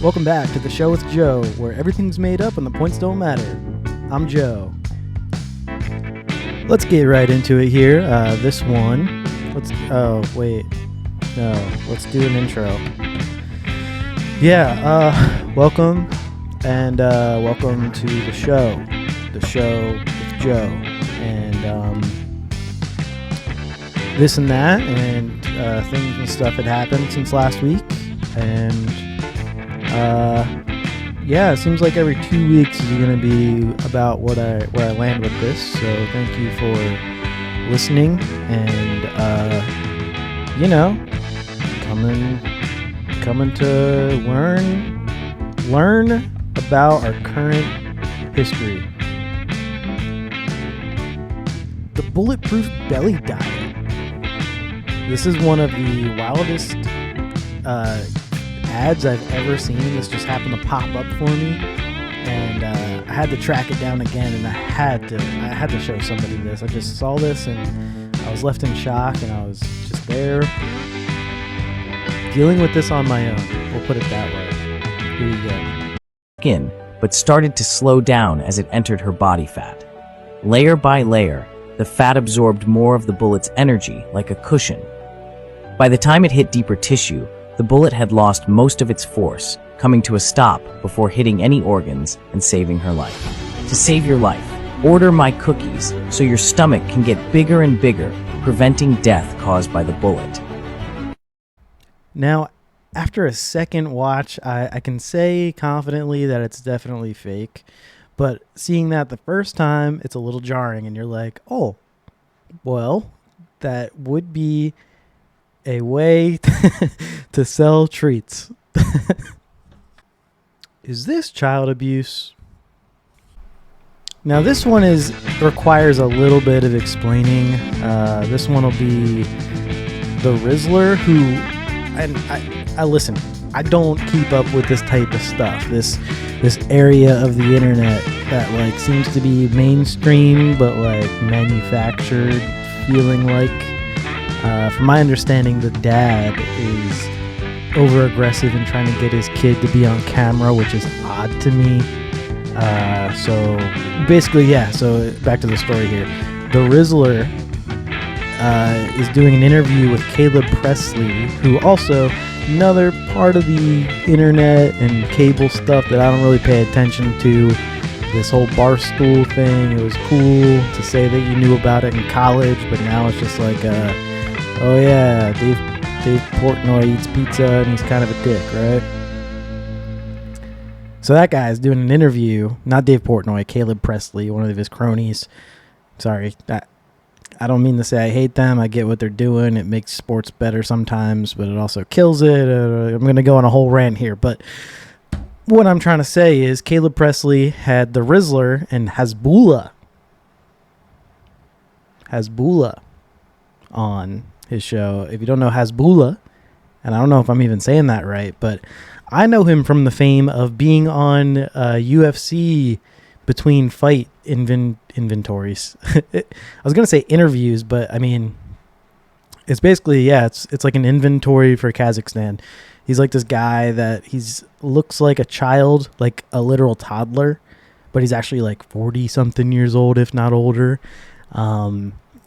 Welcome back to the show with Joe, where everything's made up and the points don't matter. I'm Joe. Let's get right into it here. This one, let's do an intro. Welcome, and welcome to the show with Joe, and this and that, and things and stuff had happened since last week, and it seems like every 2 weeks is going to be about where I land with this. So thank you for listening, and coming to learn about our current history. The bulletproof belly diet. This is one of the wildest ads I've ever seen. This just happened to pop up for me, and I had to track it down again, and I had to show somebody this. I just saw this and I was left in shock, and I was just there dealing with this on my own. We'll put it that way. Here you go. Skin, but started to slow down as it entered her body fat. Layer by layer, the fat absorbed more of the bullet's energy like a cushion. By the time it hit deeper tissue, the bullet had lost most of its force, coming to a stop before hitting any organs and saving her life. To save your life, order my cookies so your stomach can get bigger and bigger, preventing death caused by the bullet. Now, after a second watch, I can say confidently that it's definitely fake, but seeing that the first time, it's a little jarring, and you're like, oh, well, that would be a way to sell treats. Is this child abuse? Now this one requires a little bit of explaining. This one will be the Rizzler, who, and I listen, I don't keep up with this type of stuff. This area of the internet that seems to be mainstream but manufactured, feeling like. From my understanding, the dad is over-aggressive in trying to get his kid to be on camera, which is odd to me. So back to the story here. The Rizzler is doing an interview with Caleb Presley, who also, another part of the internet and cable stuff that I don't really pay attention to. This whole Barstool thing, it was cool to say that you knew about it in college, but now it's just oh yeah, Dave Portnoy eats pizza and he's kind of a dick, right? So that guy's doing an interview, not Dave Portnoy, Caleb Presley, one of his cronies. Sorry, I don't mean to say I hate them. I get what they're doing. It makes sports better sometimes, but it also kills it. I'm going to go on a whole rant here, but what I'm trying to say is Caleb Presley had the Rizzler and Hasbulla on his show. If you don't know Hasbulla, and I don't know if I'm even saying that right, but I know him from the fame of being on UFC between fight inventories. I was going to say interviews, but I mean, it's basically, it's like an inventory for Kazakhstan. He's like this guy that looks like a child, like a literal toddler, but he's actually like 40 something years old, if not older.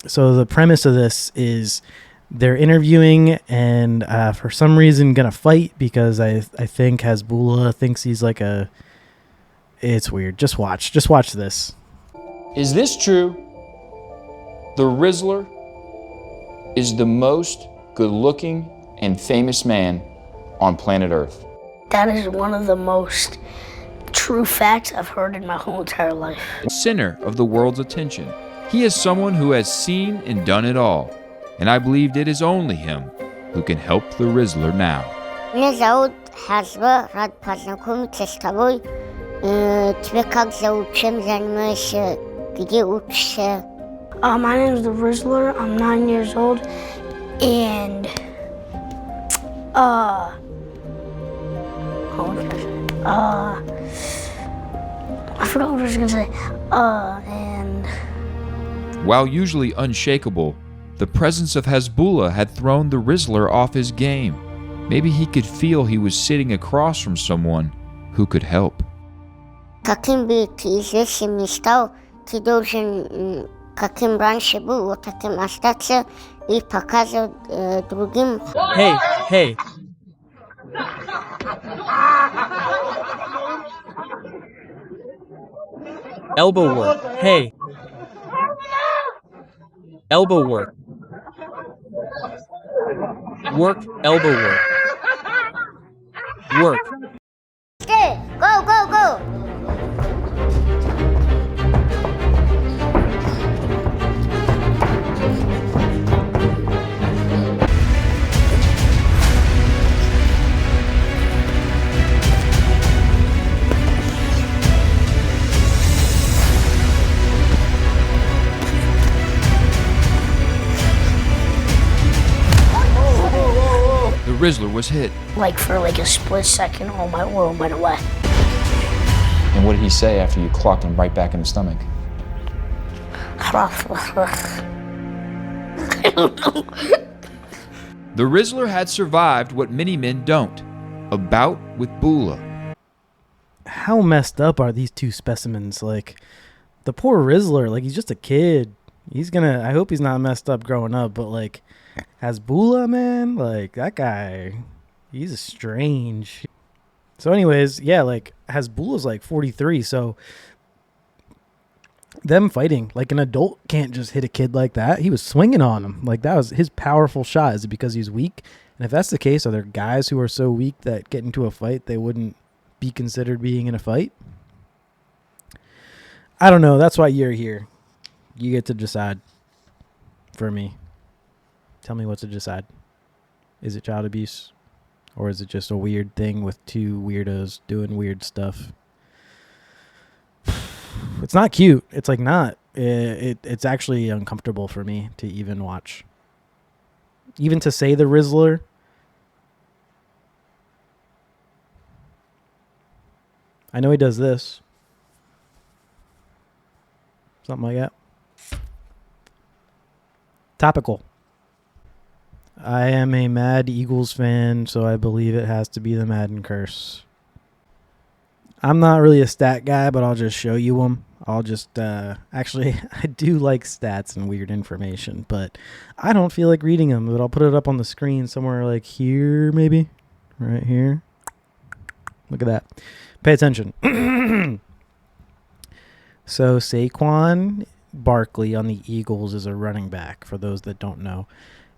So the premise of this is they're interviewing and for some reason gonna fight because I think Hasbulla thinks he's it's weird. Just watch this. Is this true? The Rizzler is the most good-looking and famous man on planet Earth. That is one of the most true facts I've heard in my whole entire life. Center of the world's attention. He is someone who has seen and done it all, and I believed it is only him who can help the Rizzler now. Меня зовут Хазба, рад познакомиться с тобой. Тебя как зовут, чем занимаешься, где учишься? My name is the Rizzler. I'm 9 years old, and I forgot what I was gonna say. And While usually unshakable, the presence of Hasbulla had thrown the Rizzler off his game. Maybe he could feel he was sitting across from someone who could help. Takim by ty известен не стал, ты должен каким раньше был, вот таким остаться и показывать другим. Hey, hey. Elbow work. Hey. Elbow work. Work, elbow work. Work. Stay, go, go, go. The Rizzler was hit. Like for like a split second, all my world went away. And what did he say after you clocked him right back in the stomach? I don't know. The Rizzler had survived what many men don't, a bout with Bula. How messed up are these two specimens? Like, the poor Rizzler, like, he's just a kid. I hope he's not messed up growing up, but, like, Hasbullah, man, like, that guy, he's strange. So anyways, yeah, like, Hasbullah's like 43, so them fighting, like, an adult can't just hit a kid like that. He was swinging on him. Like, that was his powerful shot. Is it because he's weak? And if that's the case, are there guys who are so weak that get into a fight, they wouldn't be considered being in a fight? I don't know. That's why you're here. You get to decide for me. Tell me what to decide. Is it child abuse? Or is it just a weird thing with two weirdos doing weird stuff? It's not cute. It's like not. It's actually uncomfortable for me to even watch. Even to say the Rizzler. I know he does this. Something like that. Topical. I am a mad Eagles fan, so I believe it has to be the Madden curse. I'm not really a stat guy, but I'll just show you them. I'll just, actually, I do like stats and weird information, but I don't feel like reading them, but I'll put it up on the screen somewhere like here, maybe. Right here. Look at that. Pay attention. So Saquon Barkley on the Eagles is a running back, for those that don't know.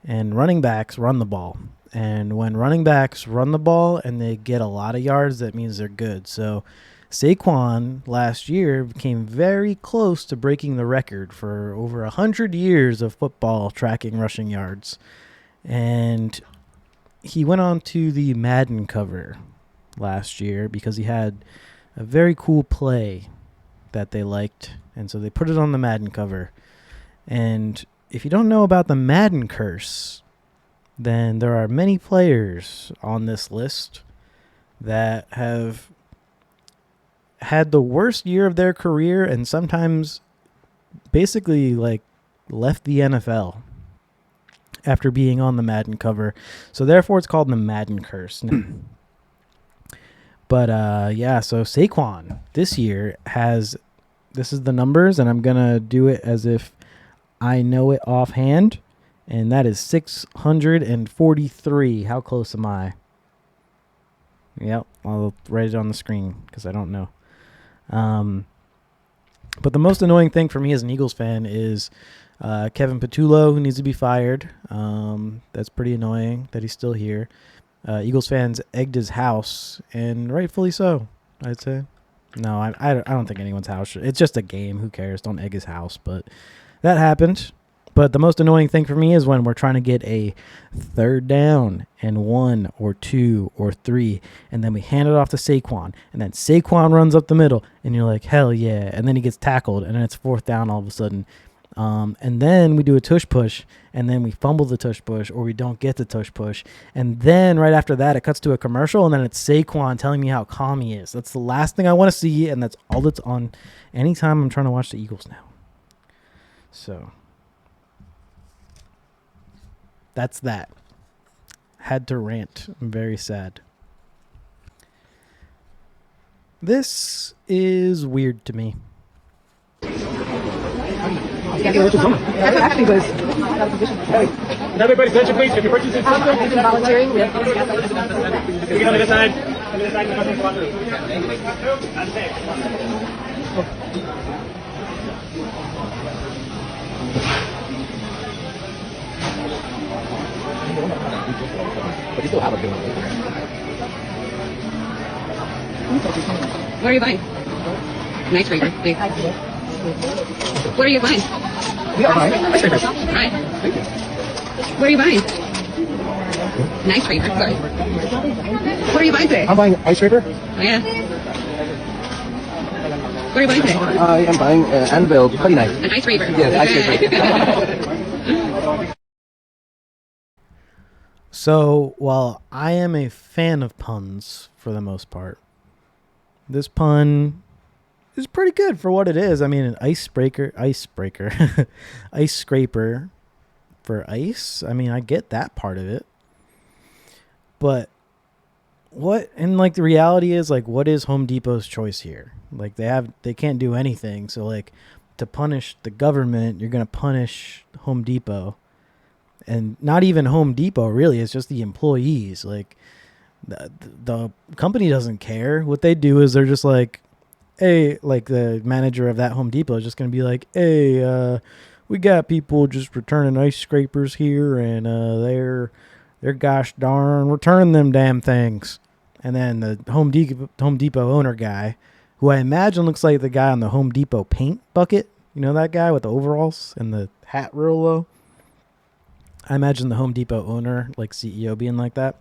And running backs run the ball. And when running backs run the ball and they get a lot of yards, that means they're good. So Saquon last year came very close to breaking the record for over 100 years of football tracking rushing yards. And he went on to the Madden cover last year because he had a very cool play that they liked. And so they put it on the Madden cover. And if you don't know about the Madden curse, then there are many players on this list that have had the worst year of their career and sometimes basically like left the NFL after being on the Madden cover. So therefore it's called the Madden curse. But yeah, so Saquon this year this is the numbers, and I'm going to do it as if I know it offhand, and that is 643. How close am I? Yep, I'll write it on the screen because I don't know. But the most annoying thing for me as an Eagles fan is Kevin Patullo, who needs to be fired. That's pretty annoying that he's still here. Eagles fans egged his house, and rightfully so, I'd say. No, I don't think anyone's house should. It's just a game. Who cares? Don't egg his house. But that happened. But the most annoying thing for me is when we're trying to get a third down and 1 or 2 or 3, and then we hand it off to Saquon, and then Saquon runs up the middle, and you're like, hell yeah. And then he gets tackled, and then it's 4th down all of a sudden. And then we do a tush push, and then we fumble the tush push, or we don't get the tush push. And then right after that, it cuts to a commercial, and then it's Saquon telling me how calm he is. That's the last thing I want to see, and that's all that's on anytime I'm trying to watch the Eagles now. So that's that. had to rant. I'm very sad. This is weird to me. Actually was out of position. Everybody's attention, please. If you're purchasing something, volunteering with. You can on this side. On this side. But you still have a good one. What are you buying? Nice reader. What are you buying? We are buying ice cream. Right. What are you buying? Nice reader. Sorry. What are you buying today? I'm buying ice scraper. Oh, yeah. What are you buying today? I am buying anvil putty knife. An ice reader. Yes, ice scraper. So, while I am a fan of puns for the most part, this pun is pretty good for what it is. I mean, an ice scraper for ice. I mean, I get that part of it. But what, and like the reality is, like, what is Home Depot's choice here? Like, they can't do anything. So, like, to punish the government, you're going to punish Home Depot. And not even Home Depot, really. It's just the employees. Like, the company doesn't care. What they do is they're just like, hey, like the manager of that Home Depot is just going to be like, hey, we got people just returning ice scrapers here, and they're gosh darn returning them damn things. And then the Home Depot owner guy, who I imagine looks like the guy on the Home Depot paint bucket. You know that guy with the overalls and the hat real low? I imagine the Home Depot owner, like CEO, being like that.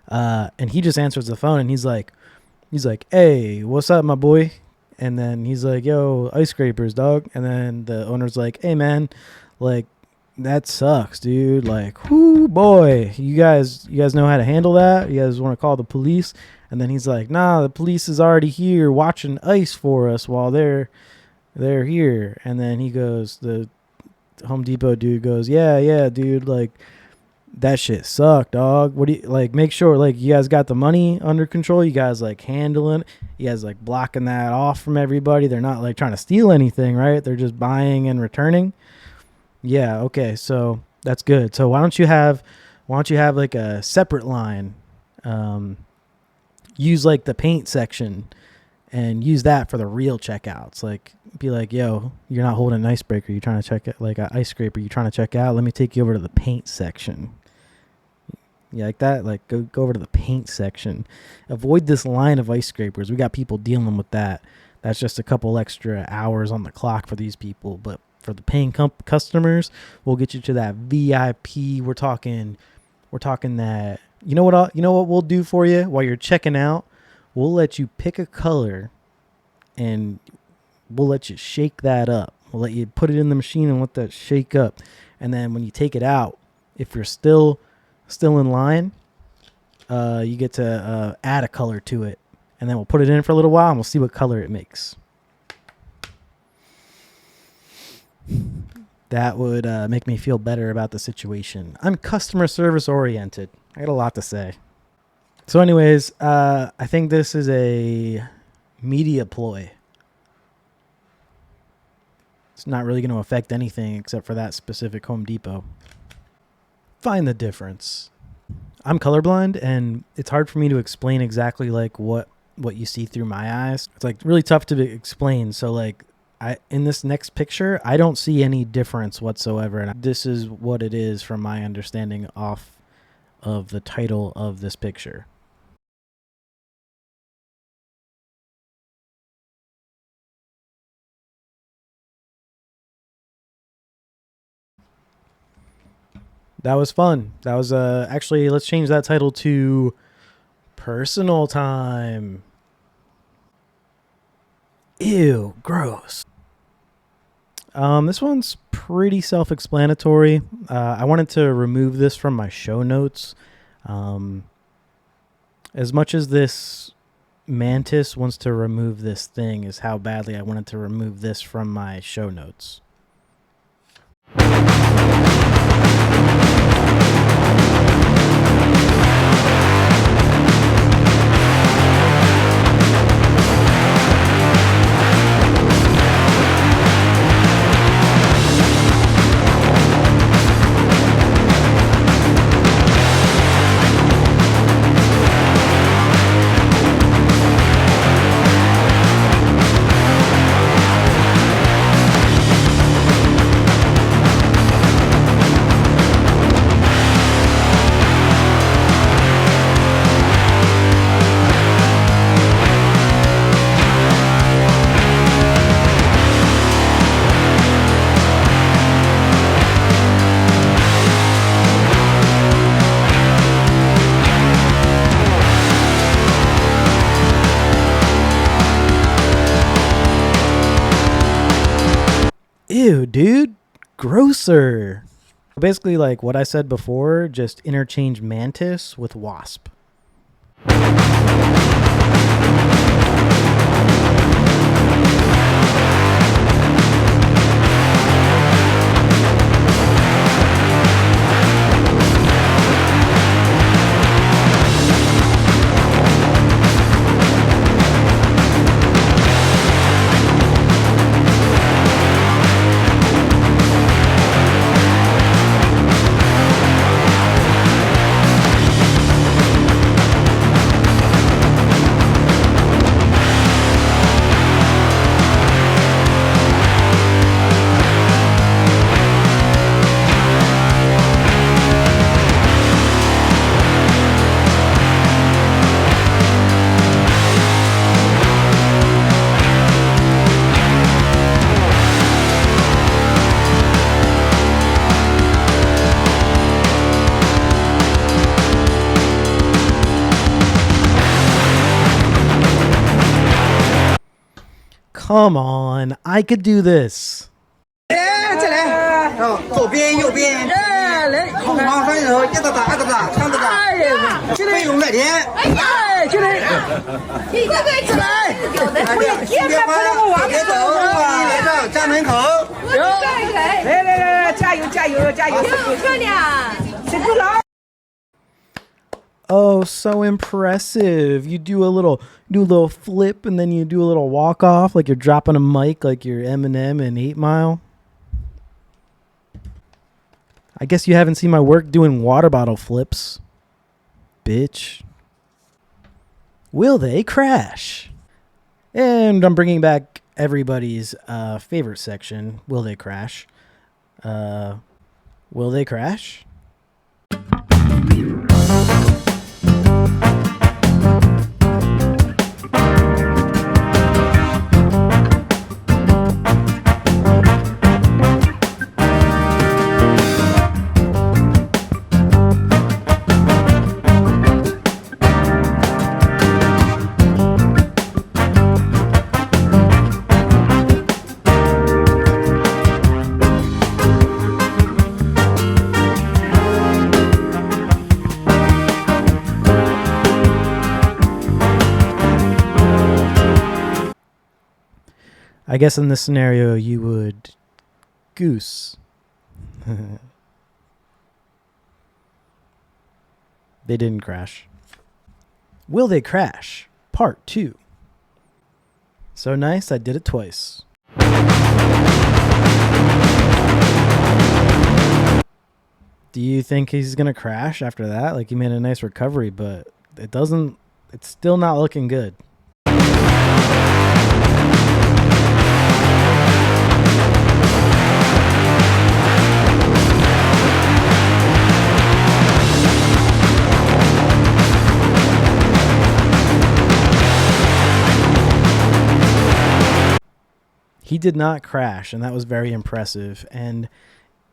And he just answers the phone, and he's like, hey, what's up, my boy? And then he's like, yo, ice scrapers, dog. And then the owner's like, hey, man, like, that sucks, dude. Like, whoo, boy, you guys know how to handle that? You guys want to call the police? And then he's like, nah, the police is already here watching ice for us while they're here. And then he goes, the Home Depot dude goes, yeah, dude, like, that shit sucked, dog. What do you, like, make sure, like, you guys got the money under control? You guys, like, handling it? You guys, like, blocking that off from everybody? They're not, like, trying to steal anything, right? They're just buying and returning? Yeah, okay, so that's good. So why don't you have like a separate line, use like the paint section and use that for the real checkouts. Like, be like, yo, you're not holding an icebreaker, you're trying to check it, like an ice scraper, you're trying to check out. Let me take you over to the paint section. Yeah, like that. Like, go over to the paint section. Avoid this line of ice scrapers. We got people dealing with that. That's just a couple extra hours on the clock for these people. But for the paying customers, we'll get you to that VIP. We're talking that. You know what we'll do for you while you're checking out? We'll let you pick a color, and we'll let you shake that up. We'll let you put it in the machine and let that shake up. And then when you take it out, if you're still in line, you get to add a color to it. And then we'll put it in for a little while, and we'll see what color it makes. That would make me feel better about the situation. I'm customer service oriented. I got a lot to say. So anyways, I think this is a media ploy. It's not really going to affect anything except for that specific Home Depot. Find the difference. I'm colorblind, and it's hard for me to explain exactly like what you see through my eyes. It's like really tough to explain. So like, in this next picture, I don't see any difference whatsoever. And this is what it is from my understanding off of the title of this picture. That was fun. That was actually, let's change that title to Personal Time. Ew, gross. This one's pretty self-explanatory. I wanted to remove this from my show notes. As much as this mantis wants to remove this thing is how badly I wanted to remove this from my show notes. Ew, dude. Grosser. Basically, like what I said before, just interchange mantis with wasp. Come on, I could do this. 左边右边，好麻烦的，一个打，看着打，费用在天。哎，起来，一个起来，别走，来到家门口。来，加油，漂亮，辛苦了。 Oh, so impressive. You do a little flip and then you do a little walk off like you're dropping a mic like you're Eminem in 8 Mile. I guess you haven't seen my work doing water bottle flips. Bitch. Will they crash? And I'm bringing back everybody's favorite section. Will they crash? Will they crash? I guess in this scenario you would goose. They didn't crash. Will they crash? Part 2. So nice, I did it twice. Do you think he's gonna crash after that? Like, he made a nice recovery, but it's still not looking good. He did not crash, and that was very impressive. And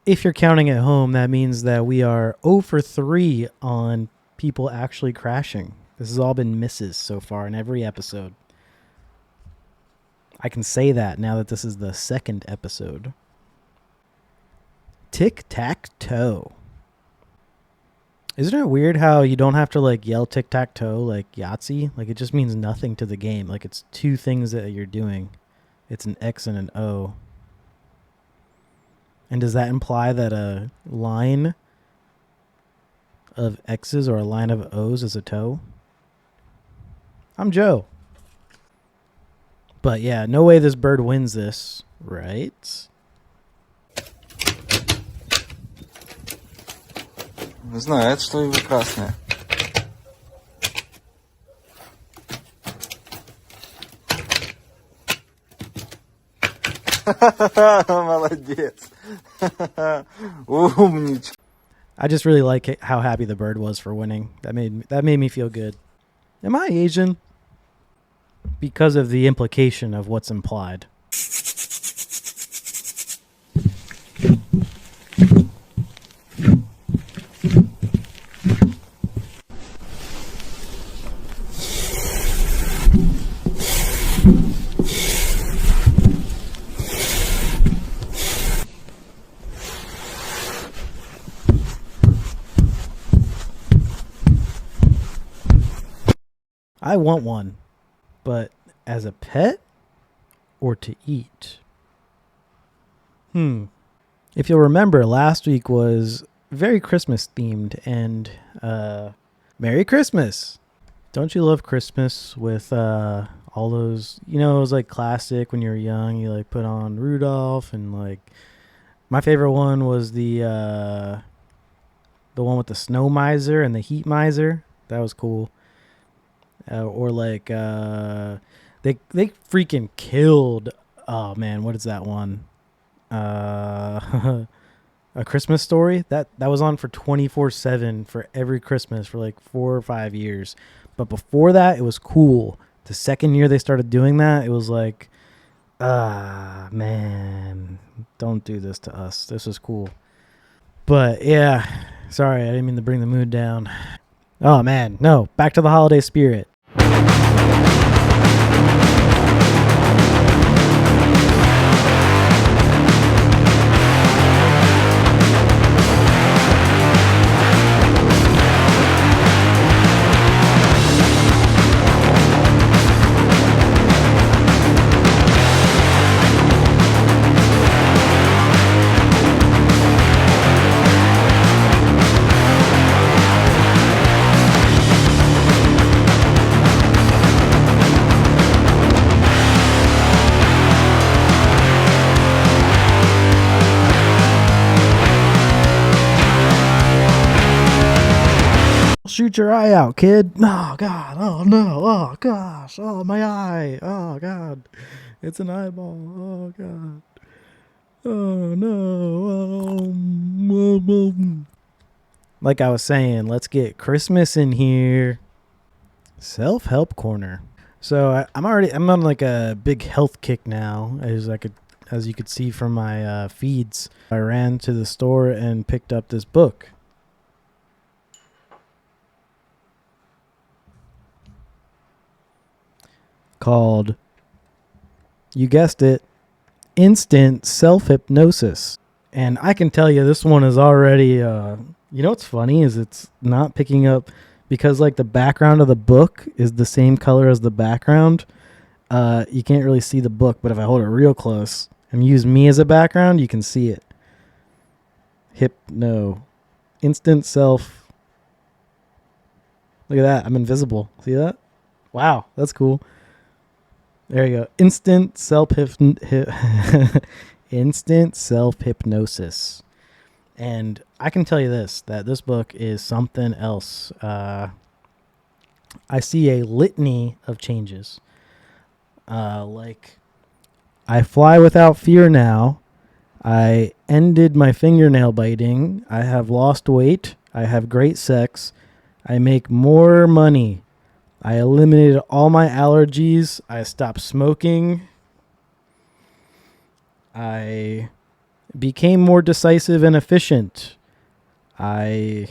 if you're counting at home, that means that we are 0 for 3 on people actually crashing. This has all been misses so far in every episode. I can say that now that this is the 2nd episode. Tic-tac-toe. Isn't it weird how you don't have to like yell tic-tac-toe like Yahtzee? Like, it just means nothing to the game. Like, it's 2 things that you're doing. It's an X and an O. And does that imply that a line of X's or a line of O's is a toe? I'm Joe. But yeah, no way this bird wins this, right? Знает, что его красное. Молодец. Умничка. I just really like how happy the bird was for winning. That made me feel good. Am I Asian? Because of the implication of what's implied. I want one, but as a pet or to eat? If you'll remember, last week was very Christmas themed, and Merry Christmas. Don't you love Christmas with all those, it was like classic when you were young, you like put on Rudolph, and like my favorite one was the one with the snow miser and the heat miser. That was cool. Or like they freaking killed, oh man, what is that one? A Christmas Story. That was on for 24/7 for every Christmas for like 4 or 5 years. But before that, it was cool. The second year they started doing that, it was like, man, don't do this to us. This is cool. But yeah, sorry, I didn't mean to bring the mood down. Oh man, no, back to the holiday spirit. Shoot your eye out, kid. Oh, God. Oh, no. Oh, gosh. Oh, my eye. Oh, God. It's an eyeball. Oh, God. Oh, no. Like I was saying, let's get Christmas in here. Self-help corner. So I'm on like a big health kick now, as you could see from my feeds. I ran to the store and picked up this book. Called, you guessed it, Instant Self-Hypnosis. And I can tell you this one is already, what's funny is it's not picking up, because like the background of the book is the same color as the background. You can't really see the book, but if I hold it real close and use me as a background, you can see it. Instant self. Look at that. I'm invisible. See that? Wow, that's cool. There you go. Instant self-hypnosis. And I can tell you that this book is something else. I see a litany of changes. Like, I fly without fear now. I ended my fingernail biting. I have lost weight. I have great sex. I make more money. I eliminated all my allergies. I stopped smoking. I became more decisive and efficient. I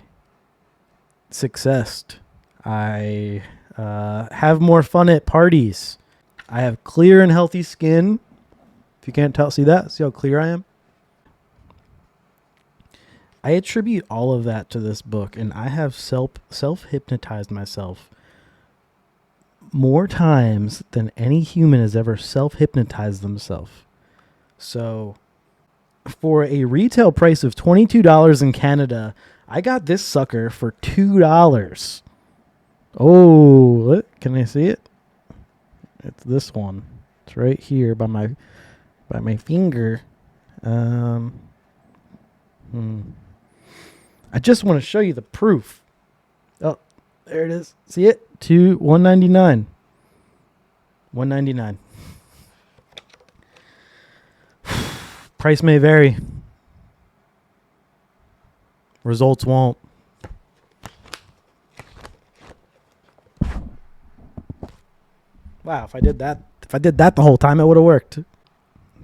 successed. I have more fun at parties. I have clear and healthy skin. If you can't tell, see that? See how clear I am? I attribute all of that to this book, and I have self-hypnotized myself more times than any human has ever self-hypnotized themselves. So, for a retail price of $22 in Canada, I got this sucker for $2. Oh, look, can I see it? It's this one. It's right here by my finger. I just want to show you the proof. Oh, there it is. See it? $199. $199. Price may vary. Results won't. Wow, if I did that the whole time, it would have worked.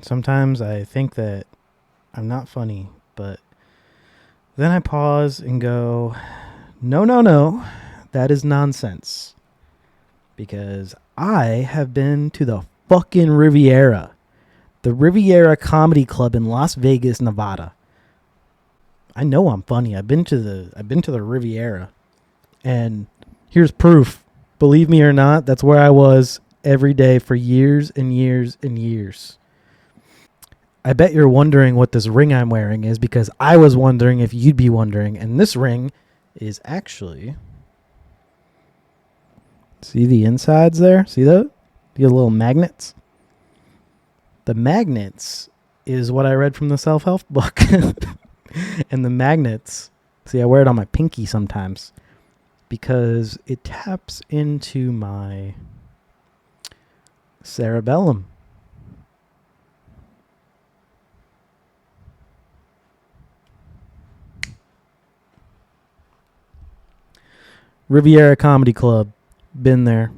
Sometimes I think that I'm not funny, but then I pause and go, no, that is nonsense. Because I have been to the fucking Riviera. The Riviera Comedy Club in Las Vegas, Nevada. I know I'm funny. I've been to the Riviera. And here's proof. Believe me or not, that's where I was every day for years and years and years. I bet you're wondering what this ring I'm wearing is, because I was wondering if you'd be wondering. And this ring is actually... See the insides there? See that? The little magnets? The magnets is what I read from the self-help book. And the magnets, see, I wear it on my pinky sometimes because it taps into my cerebellum. Riviera Comedy Club. Been there.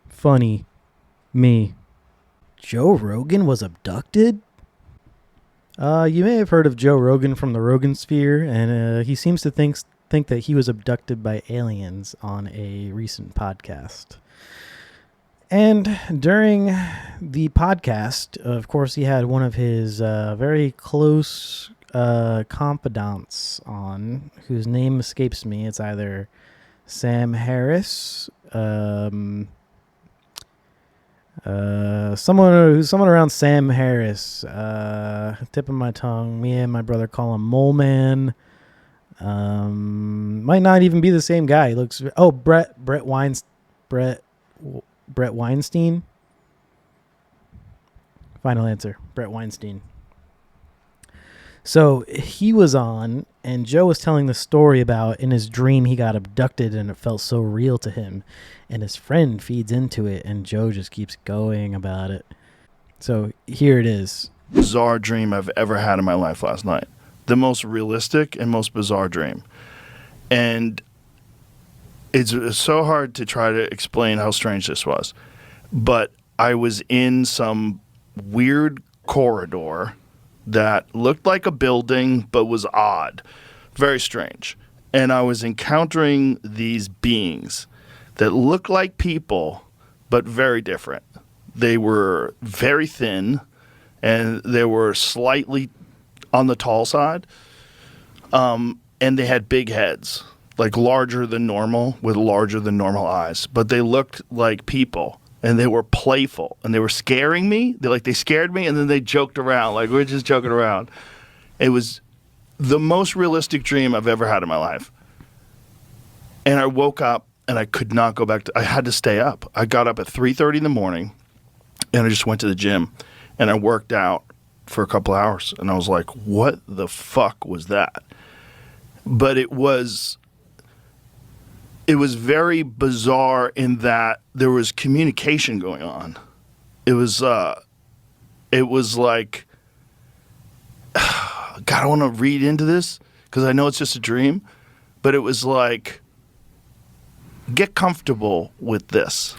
Funny. Me. Joe Rogan was abducted? You may have heard of Joe Rogan from the Rogan Sphere, and he seems to think that he was abducted by aliens on a recent podcast. And during the podcast, of course, he had one of his very close confidants on, whose name escapes me. It's either Sam Harris, someone around Sam Harris, tip of my tongue. Me and my brother call him Mole Man. Might not even be the same guy. He looks... Oh, Brett Weinstein. Final answer, Brett Weinstein. So he was on, and Joe was telling the story about in his dream he got abducted and it felt so real to him. And his friend feeds into it, and Joe just keeps going about it. So here it is. Bizarre dream I've ever had in my life last night. The most realistic and most bizarre dream. And it's so hard to try to explain how strange this was. But I was in some weird corridor that looked like a building but was odd. Very strange. And I was encountering these beings that looked like people but very different. They were very thin and they were slightly on the tall side. And they had big heads, like larger than normal, with larger than normal eyes. But they looked like people. And they were playful, and they were scaring me. They scared me, and then they joked around, like we were just joking around. It was the most realistic dream I've ever had in my life. And I woke up, and I could not go back I had to stay up. I got up at 3:30 in the morning, and I just went to the gym, and I worked out for a couple hours. And I was like, what the fuck was that? But it was very bizarre in that there was communication going on. It was like, God, I want to read into this because I know it's just a dream, but it was like, get comfortable with this.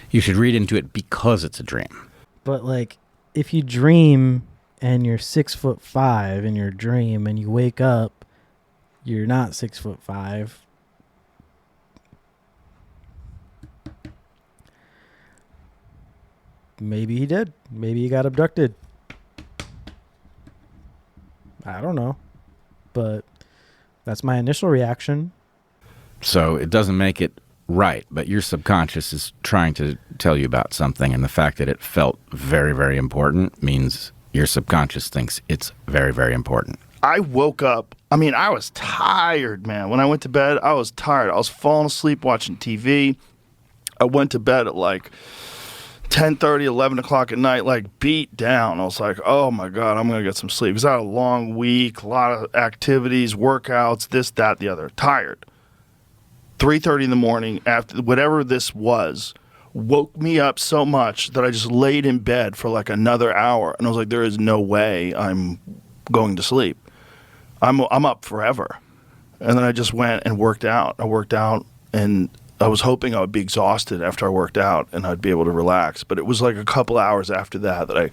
You should read into it because it's a dream. But like, if you dream and you're 6'5" in your dream and you wake up, you're not 6'5". Maybe he did. Maybe he got abducted. I don't know. But that's my initial reaction. So it doesn't make it right, but your subconscious is trying to tell you about something, and the fact that it felt very, very important means your subconscious thinks it's very, very important. I woke up. I mean, I was tired, man. When I went to bed, I was tired. I was falling asleep watching TV. I went to bed at like 10:30, 11 o'clock at night, like beat down. I was like, oh my God, I'm going to get some sleep. Because I had a long week, a lot of activities, workouts, this, that, the other. Tired. 3:30 in the morning, after whatever this was, woke me up so much that I just laid in bed for like another hour. And I was like, there is no way I'm going to sleep. I'm up forever. And then I just went and worked out. I worked out, and I was hoping I would be exhausted after I worked out and I'd be able to relax. But it was like a couple hours after that I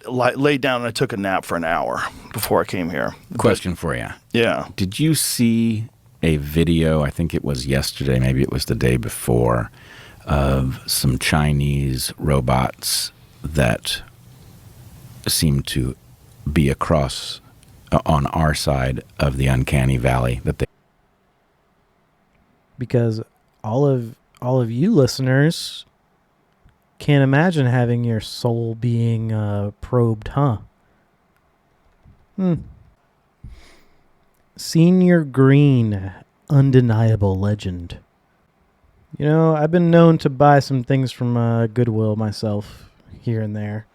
laid down and I took a nap for an hour before I came here. Question for you. Yeah. Did you see a video, I think it was yesterday, maybe it was the day before, of some Chinese robots that seemed to be across on our side of the uncanny valley that they. Because all of you listeners can't imagine having your soul being probed, huh? Senior Green, undeniable legend. You know, I've been known to buy some things from Goodwill myself, here and there.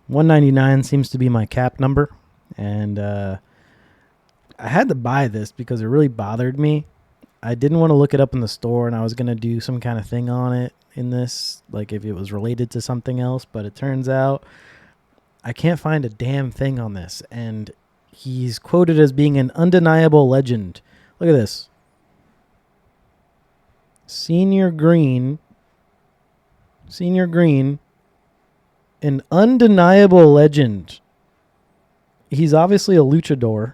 199 seems to be my cap number, and I had to buy this because it really bothered me. I didn't want to look it up in the store, and I was going to do some kind of thing on it in this, like if it was related to something else, but it turns out I can't find a damn thing on this, and he's quoted as being an undeniable legend. Look at this. Senior Green, an undeniable legend. He's obviously a luchador.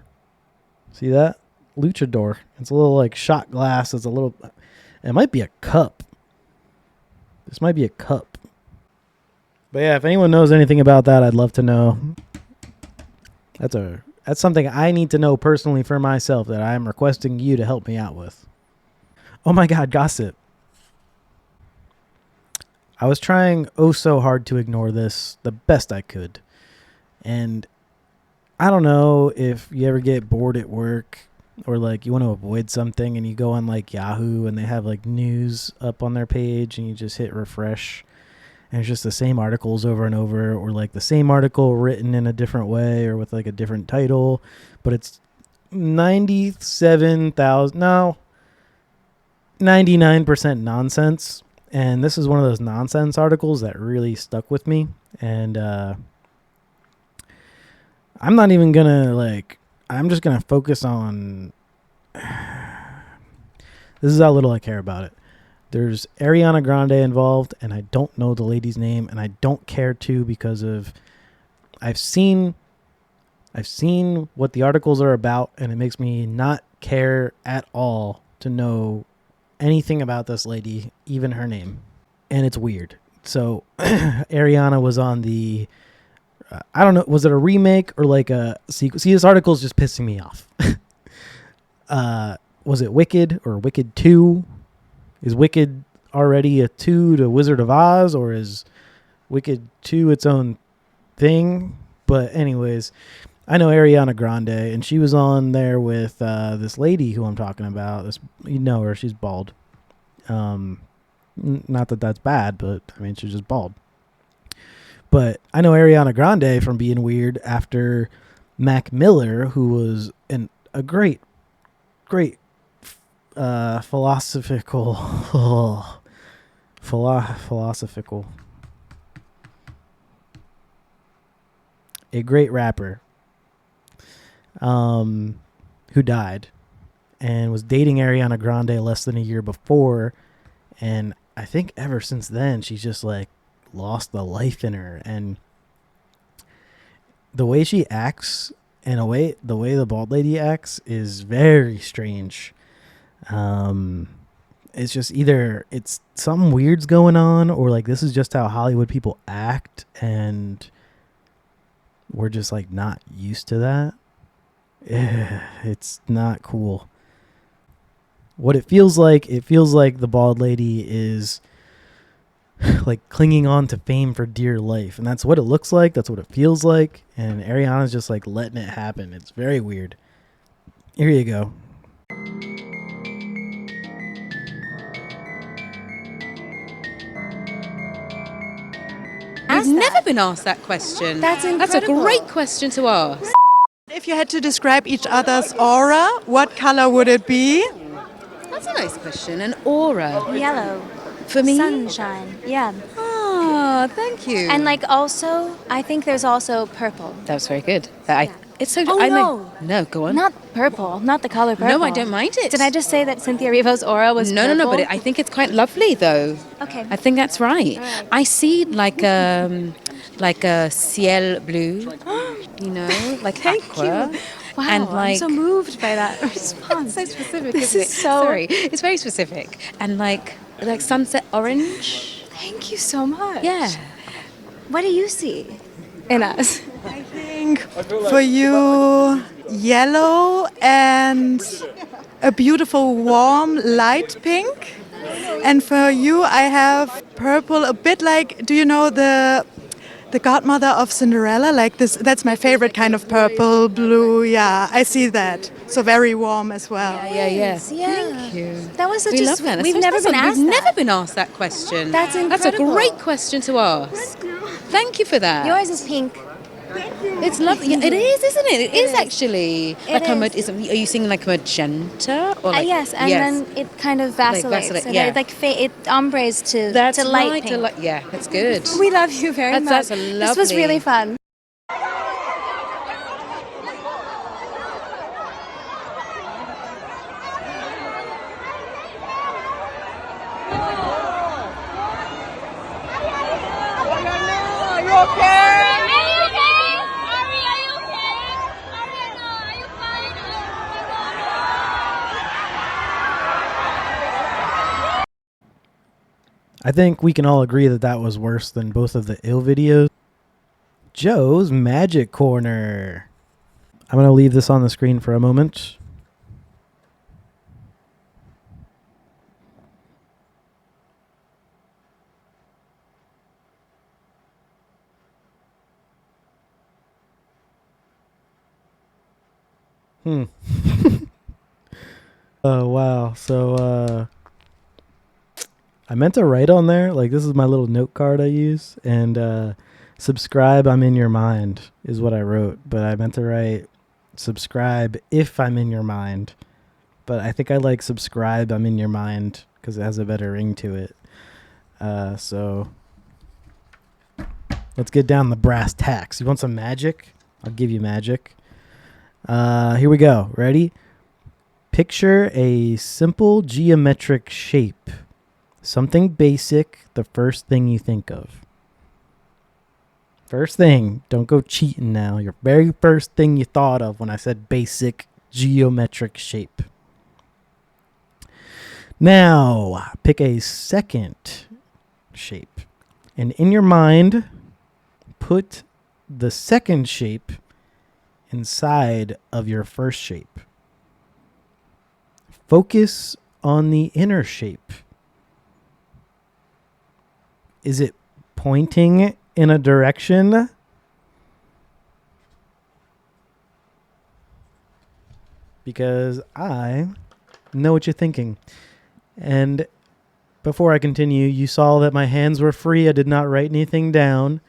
See that? Luchador. It's a little like shot glass. It's a little. It might be a cup. This might be a cup. But yeah, if anyone knows anything about that, I'd love to know. That's something I need to know personally for myself that I'm requesting you to help me out with. Oh my God, gossip. I was trying so hard to ignore this the best I could. And I don't know if you ever get bored at work or like you want to avoid something and you go on like Yahoo and they have like news up on their page and you just hit refresh and it's just the same articles over and over, or like the same article written in a different way or with like a different title, but it's 99% nonsense. And this is one of those nonsense articles that really stuck with me. And I'm not even I'm just going to focus on, this is how little I care about it. There's Ariana Grande involved, and I don't know the lady's name, and I don't care to because of, I've seen what the articles are about, and it makes me not care at all to know anything about this lady, even her name. And it's weird. So Ariana was on the, I don't know, was it a remake or like a sequel? See, this article is just pissing me off. Was it Wicked or Wicked 2? Is Wicked already a 2 to Wizard of Oz, or is Wicked 2 its own thing? But anyways, I know Ariana Grande, and she was on there with this lady who I'm talking about. This, you know her, she's bald. Not that that's bad, but I mean, she's just bald. But I know Ariana Grande from being weird after Mac Miller, who was a great philosophical, a great rapper, who died and was dating Ariana Grande less than a year before. And I think ever since then, she's just like lost the life in her. And the way she acts and the way the bald lady acts is very strange. It's just either it's something weird's going on, or like this is just how Hollywood people act, and we're just like not used to that. It's not cool. What it feels like the bald lady is like clinging on to fame for dear life, and that's what it looks like. That's what it feels like. And Ariana's just like letting it happen. It's very weird. Here you go. I've never been asked that question. That's incredible. That's a great question to ask. If you had to describe each other's aura, what color would it be? That's a nice question. An aura. Yellow. For me? Sunshine. Yeah. Ah, thank you. And like also, I think there's also purple. That was very good. It's so. Oh, no. No, go on. Not purple. Not the color purple. No, I don't mind it. Did I just say that Cynthia Erivo's aura was purple? No, but I think it's quite lovely, though. Okay. I think that's right. I see like a ciel blue, you know, like Thank aqua. you. Wow, And I'm so moved by that response. It's so specific, This isn't is it? so- Sorry, it's very specific. And like sunset orange. Thank you so much. Yeah. What do you see in us? I think For you, yellow and a beautiful warm light pink. And for you, I have purple, a bit like, do you know the godmother of Cinderella? Like this, that's my favorite kind of purple, blue. Yeah, I see that. So very warm as well. Yeah. Yeah. Thank you. That was such We a love that. we've never been asked We've that. never been asked that question. That's That's a incredible. great question to ask. Thank you for that. Yours is pink. It's lovely. Yeah, it is, isn't it? It is is. actually. It Are you singing like magenta or like? Yes, and then it kind of vacillates. vacillate, So yeah. it ombres to That's light right. pink. Yeah, that's good. We love you very much. That's This was really lovely. fun. I think we can all agree that that was worse than both of the ill videos. Joe's Magic Corner. I'm going to leave this on the screen for a moment. Oh, wow. So, I meant to write on there, like this is my little note card I use, and subscribe, I'm in your mind is what I wrote, but I meant to write subscribe if I'm in your mind, but I think I like subscribe, I'm in your mind because it has a better ring to it. So let's get down the brass tacks. You want some magic? I'll give you magic. Here we go. Ready? Picture a simple geometric shape. Something basic, the first thing you think of. First thing, don't go cheating now. Your very first thing you thought of when I said basic geometric shape. Now, pick a second shape. And in your mind, put the second shape inside of your first shape. Focus on the inner shape. Is it pointing in a direction? Because I know what you're thinking. And before I continue, you saw that my hands were free. I did not write anything down.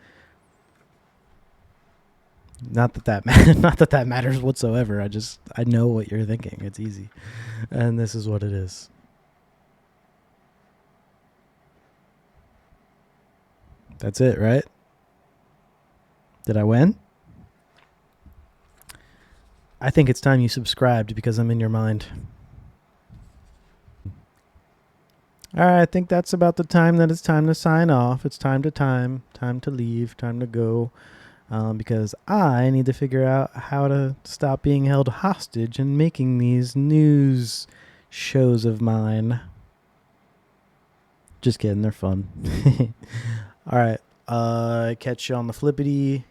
Not that that matters whatsoever. I know what you're thinking. It's easy. And this is what it is. That's it, right? Did I win? I think it's time you subscribed because I'm in your mind. All right, I think that's about the time that it's time to sign off. It's time to leave, time to go. Because I need to figure out how to stop being held hostage and making these news shows of mine. Just kidding, they're fun. All right, catch you on the flippity,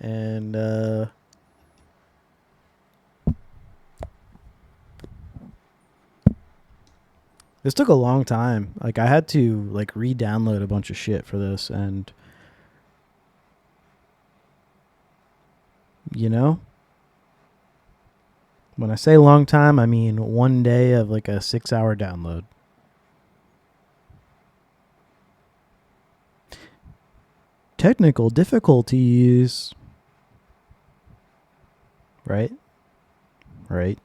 and this took a long time. Like I had to like re-download a bunch of shit for this, and you know, when I say long time, I mean one day of like a 6-hour download. Technical difficulties. Right? Okay.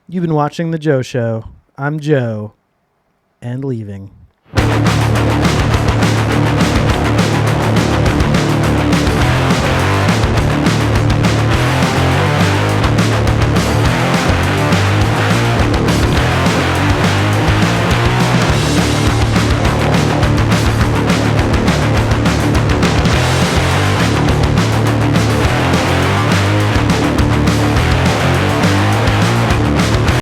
You've been watching The Joe Show. I'm Joe, and leaving.